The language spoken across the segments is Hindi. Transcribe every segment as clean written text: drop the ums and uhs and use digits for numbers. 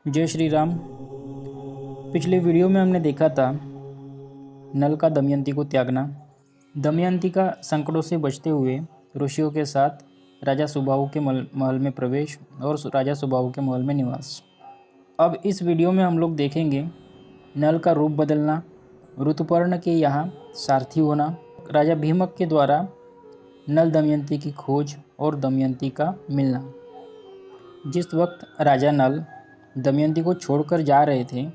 जय श्री राम। पिछले वीडियो में हमने देखा था नल का दमयंती को त्यागना, दमयंती का संकटों से बचते हुए ऋषियों के साथ राजा सुबाहु के महल में प्रवेश और राजा सुबाहु के महल में निवास। अब इस वीडियो में हम लोग देखेंगे नल का रूप बदलना, ऋतुपर्ण के यहाँ सारथी होना, राजा भीमक के द्वारा नल दमयंती की खोज और दमयंती का मिलना। जिस वक्त राजा नल दमयंती को छोड़कर जा रहे थे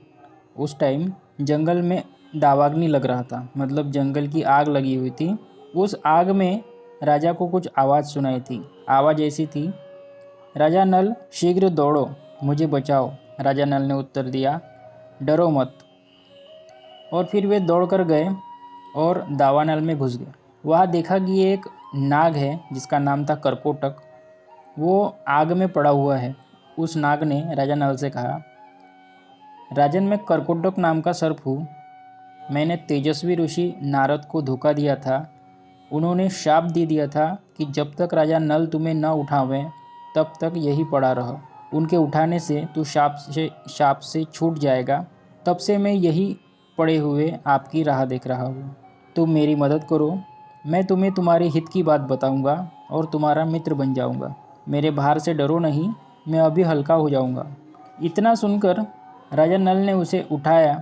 उस टाइम जंगल में दावाग्नि लग रहा था, मतलब जंगल की आग लगी हुई थी। उस आग में राजा को कुछ आवाज़ सुनाई थी। आवाज़ ऐसी थी, राजा नल शीघ्र दौड़ो, मुझे बचाओ। राजा नल ने उत्तर दिया, डरो मत। और फिर वे दौड़ कर गए और दावानल में घुस गए। वहाँ देखा कि एक नाग है जिसका नाम था करकोटक, वो आग में पड़ा हुआ है। उस नाग ने राजा नल से कहा, राजन, मैं करकोटक नाम का सर्प हूँ। मैंने तेजस्वी ऋषि नारद को धोखा दिया था। उन्होंने शाप दे दिया था कि जब तक राजा नल तुम्हें न उठावें तब तक यही पड़ा रह। उनके उठाने से तू शाप से छूट जाएगा। तब से मैं यही पड़े हुए आपकी राह देख रहा हूँ। तुम मेरी मदद करो, मैं तुम्हें तुम्हारे हित की बात बताऊँगा और तुम्हारा मित्र बन जाऊँगा। मेरे भार से डरो नहीं, मैं अभी हल्का हो जाऊँगा। इतना सुनकर राजा नल ने उसे उठाया।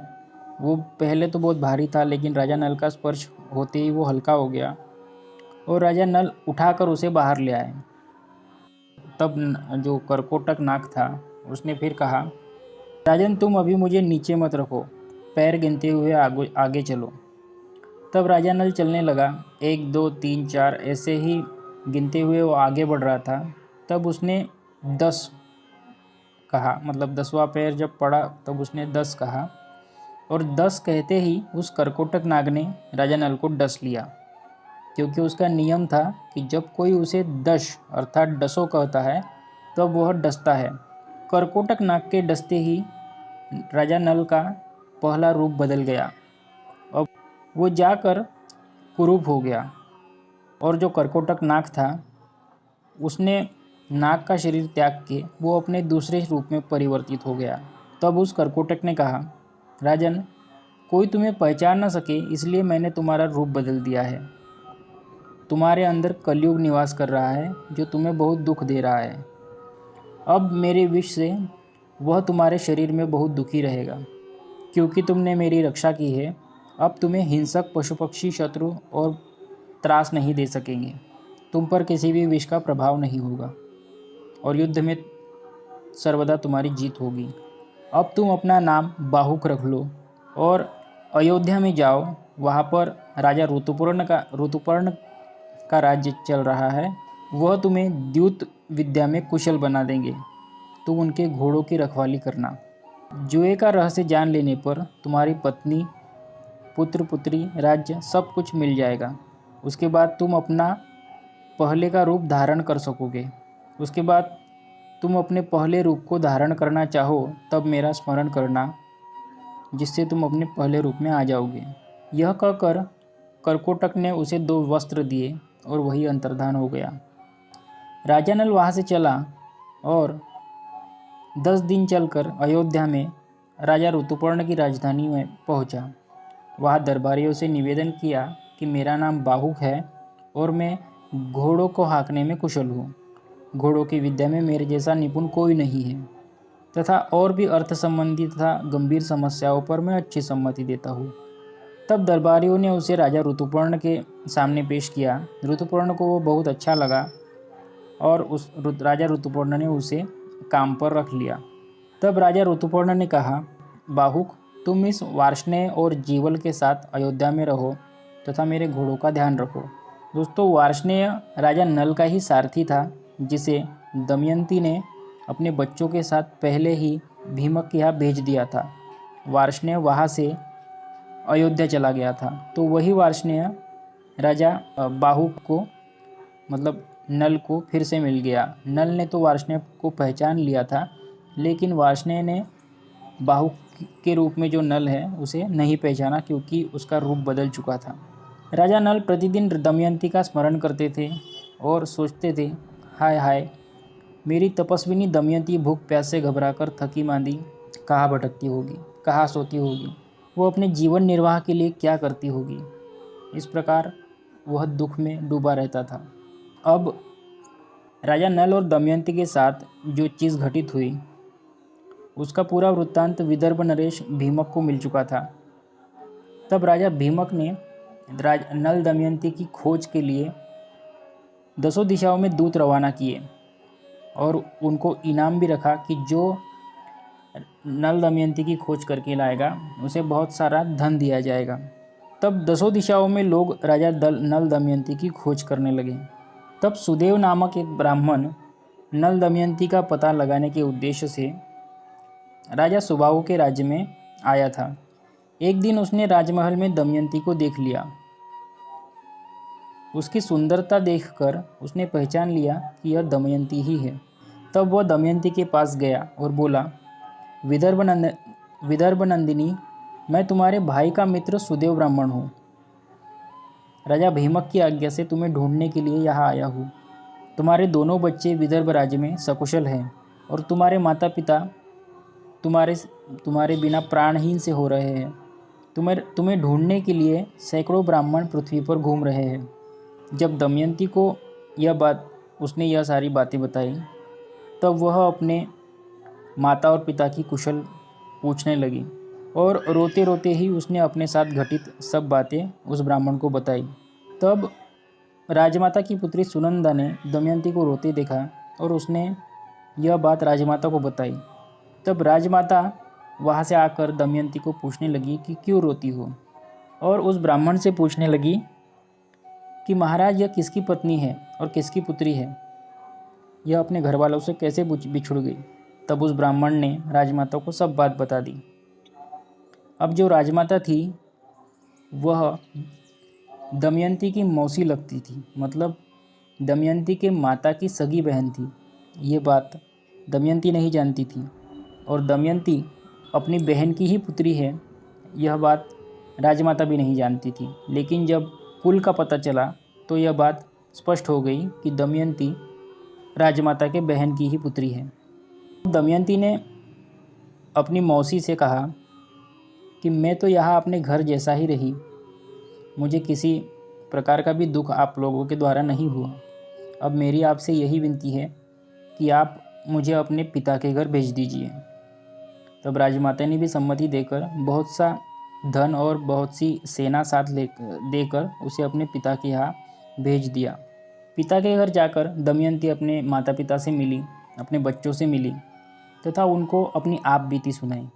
वो पहले तो बहुत भारी था, लेकिन राजा नल का स्पर्श होते ही वो हल्का हो गया और राजा नल उठाकर उसे बाहर ले आए। तब जो करकोटक नाग था उसने फिर कहा, राजन, तुम अभी मुझे नीचे मत रखो, पैर गिनते हुए आगे चलो। तब राजा नल चलने लगा, 1 2 3 4 ऐसे ही गिनते हुए वो आगे बढ़ रहा था। तब उसने 10 कहा, मतलब 10वां पैर जब पड़ा तब उसने 10 कहा और 10 कहते ही उस करकोटक नाग ने राजा नल को डस लिया, क्योंकि उसका नियम था कि जब कोई उसे दश अर्थात डसो कहता है तब वह डसता है। करकोटक नाग के डसते ही राजा नल का पहला रूप बदल गया। अब वो जाकर कुरूप हो गया और जो करकोटक नाग था उसने नाग का शरीर त्याग के वो अपने दूसरे रूप में परिवर्तित हो गया। तब उस करकोटक ने कहा, राजन, कोई तुम्हें पहचान न सके इसलिए मैंने तुम्हारा रूप बदल दिया है। तुम्हारे अंदर कलयुग निवास कर रहा है जो तुम्हें बहुत दुख दे रहा है। अब मेरे विष से वह तुम्हारे शरीर में बहुत दुखी रहेगा, क्योंकि तुमने मेरी रक्षा की है। अब तुम्हें हिंसक पशु पक्षी शत्रु और त्रास नहीं दे सकेंगे। तुम पर किसी भी विष का प्रभाव नहीं होगा और युद्ध में सर्वदा तुम्हारी जीत होगी। अब तुम अपना नाम बाहुक रख लो और अयोध्या में जाओ। वहाँ पर राजा ऋतुपर्ण का राज्य चल रहा है। वह तुम्हें द्यूत विद्या में कुशल बना देंगे। तुम उनके घोड़ों की रखवाली करना। जुए का रहस्य जान लेने पर तुम्हारी पत्नी, पुत्र पुत्री, राज्य सब कुछ मिल जाएगा। उसके बाद तुम अपना पहले का रूप धारण कर सकोगे। उसके बाद तुम अपने पहले रूप को धारण करना चाहो तब मेरा स्मरण करना, जिससे तुम अपने पहले रूप में आ जाओगे। यह कहकर करकोटक ने उसे 2 वस्त्र दिए और वही अंतर्धान हो गया। राजा नल वहाँ से चला और 10 दिन चलकर अयोध्या में राजा ऋतुपर्ण की राजधानी में पहुँचा। वहाँ दरबारियों से निवेदन किया कि मेरा नाम बाहुक है और मैं घोड़ों को हाँकने में कुशल हूँ। घोड़ों की विद्या में मेरे जैसा निपुण कोई नहीं है तथा और भी अर्थ संबंधी तथा गंभीर समस्याओं पर मैं अच्छी सम्मति देता हूँ। तब दरबारियों ने उसे राजा ऋतुपर्ण के सामने पेश किया। ऋतुपर्ण को वो बहुत अच्छा लगा और उस राजा ऋतुपर्ण ने उसे काम पर रख लिया। तब राजा ऋतुपर्ण ने कहा, बाहुक, तुम इस वार्ष्णेय और जीवल के साथ अयोध्या में रहो तथा मेरे घोड़ों का ध्यान रखो। दोस्तों, वार्ष्णेय राजा नल का ही सारथी था, जिसे दमयंती ने अपने बच्चों के साथ पहले ही भीमक के यहाँ भेज दिया था। वार्ष्णेय वहाँ से अयोध्या चला गया था, तो वही वार्ष्णेय राजा बाहुक को, मतलब नल को फिर से मिल गया। नल ने तो वार्ष्णेय को पहचान लिया था, लेकिन वार्ष्णेय ने बाहुक के रूप में जो नल है उसे नहीं पहचाना, क्योंकि उसका रूप बदल चुका था। राजा नल प्रतिदिन दमयंती का स्मरण करते थे और सोचते थे, हाय हाय, मेरी तपस्विनी दमयंती भूख प्यास से घबराकर थकी मांदी कहाँ भटकती होगी, कहाँ सोती होगी, वो अपने जीवन निर्वाह के लिए क्या करती होगी। इस प्रकार वह दुख में डूबा रहता था। अब राजा नल और दमयंती के साथ जो चीज़ घटित हुई उसका पूरा वृत्तांत विदर्भ नरेश भीमक को मिल चुका था। तब राजा भीमक ने नल दमयंती की खोज के लिए 10 दिशाओं में दूत रवाना किए और उनको इनाम भी रखा कि जो नल दमयंती की खोज करके लाएगा उसे बहुत सारा धन दिया जाएगा। तब 10 दिशाओं में लोग राजा नल दमयंती की खोज करने लगे। तब सुदेव नामक एक ब्राह्मण नल दमयंती का पता लगाने के उद्देश्य से राजा सुबाहु के राज्य में आया था। एक दिन उसने राजमहल में दमयंती को देख लिया। उसकी सुंदरता देखकर उसने पहचान लिया कि यह दमयंती ही है। तब वह दमयंती के पास गया और बोला, विदर्भ नंदिनी, मैं तुम्हारे भाई का मित्र सुदेव ब्राह्मण हूँ। राजा भीमक की आज्ञा से तुम्हें ढूंढने के लिए यहाँ आया हूँ। तुम्हारे दोनों बच्चे विदर्भ राज्य में सकुशल हैं और तुम्हारे माता पिता तुम्हारे बिना प्राणहीन से हो रहे हैं। तुम्हें ढूंढने के लिए सैकड़ों ब्राह्मण पृथ्वी पर घूम रहे हैं। जब दमयंती को उसने यह सारी बातें बताई, तब वह अपने माता और पिता की कुशल पूछने लगी और रोते रोते ही उसने अपने साथ घटित सब बातें उस ब्राह्मण को बताई। तब राजमाता की पुत्री सुनंदा ने दमयंती को रोते देखा और उसने यह बात राजमाता को बताई। तब राजमाता वहाँ से आकर दमयंती को पूछने लगी कि क्यों रोती हो, और उस ब्राह्मण से पूछने लगी कि महाराज यह किसकी पत्नी है और किसकी पुत्री है, यह अपने घर वालों से कैसे बिछुड़ गई। तब उस ब्राह्मण ने राजमाता को सब बात बता दी। अब जो राजमाता थी वह दमयंती की मौसी लगती थी, मतलब दमयंती के माता की सगी बहन थी। ये बात दमयंती नहीं जानती थी और दमयंती अपनी बहन की ही पुत्री है, यह बात राजमाता भी नहीं जानती थी। लेकिन जब कुल का पता चला तो यह बात स्पष्ट हो गई कि दमयंती राजमाता के बहन की ही पुत्री है। दमयंती ने अपनी मौसी से कहा कि मैं तो यहाँ अपने घर जैसा ही रही, मुझे किसी प्रकार का भी दुख आप लोगों के द्वारा नहीं हुआ। अब मेरी आपसे यही विनती है कि आप मुझे अपने पिता के घर भेज दीजिए। तब राजमाता ने भी सम्मति देकर बहुत सा धन और बहुत सी सेना साथ देकर उसे अपने पिता के यहाँ भेज दिया। पिता के घर जाकर दमयंती अपने माता पिता से मिली, अपने बच्चों से मिली तथा उनको अपनी आप बीती सुनाई।